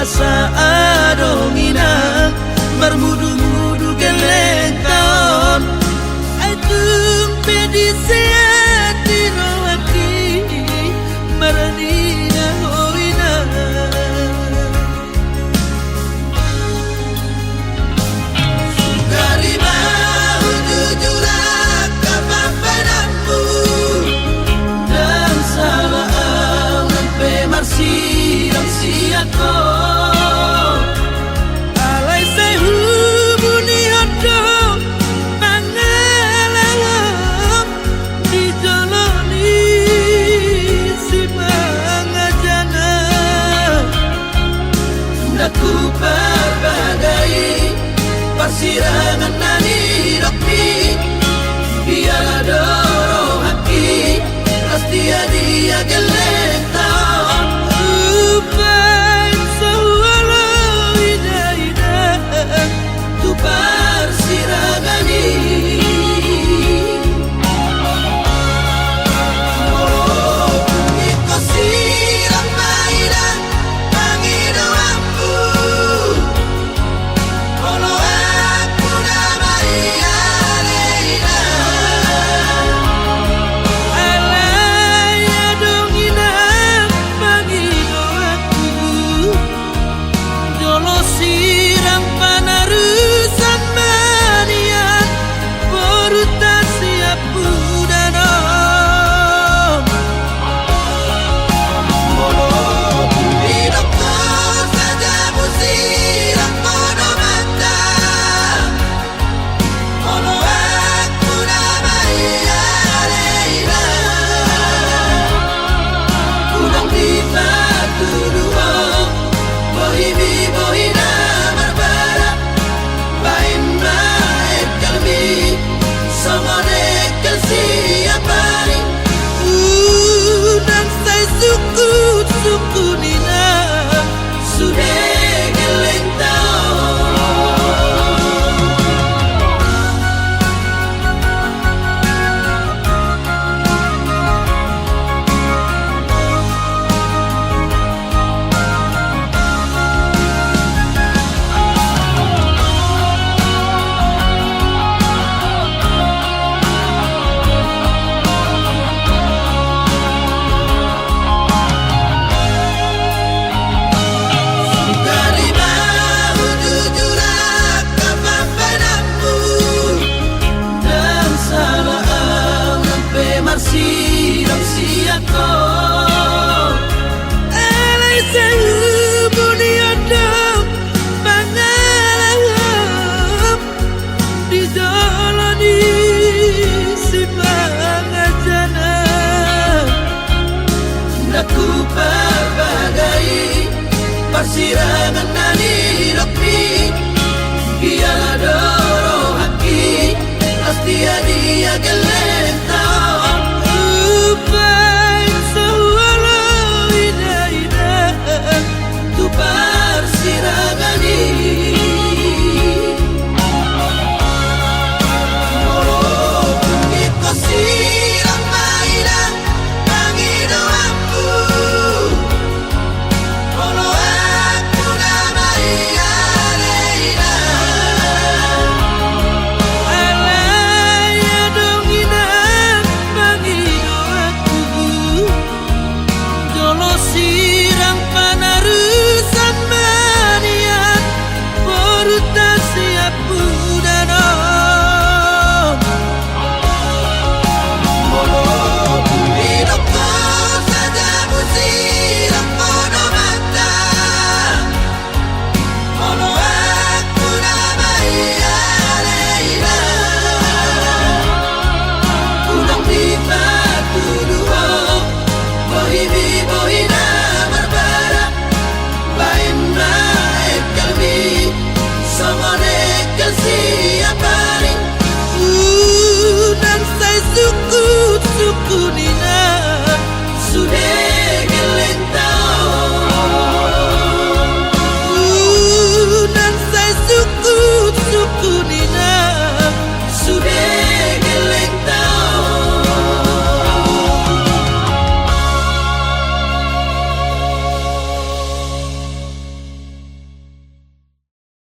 Asa adongina bermudu-mudu geleng taon aitung pedisea tirowaki maranina hoina Sukarima hujujura kapapadamu dan salah lempe marsiang siako alai sehu buni hodo pangalam dijoloni si mangajana daku berbagai persirangan nani rokmi biar doro haki pasti dia geleng taon upain sawala ida tu persirangani iko sirang mainan pangido aku Olo aku damai aleina alaya dongina pangido aku jolo sirang panarusan manian porutan siap budanom hidupku saja musirang podo mata Olo aku damai aleina Udang di batu dua Bohimi bohina marbara Bain maet kalbi Somone kelsi apari Udang say suku nina Sudah geleng taon Sukarima hujujura kapapadamu dan salah lempe marsiang siako alai sehu buni hodo pangalam dijoloni si mangajana daku berbagai persirangan nani rokmi biar doro haki pasti dia geleng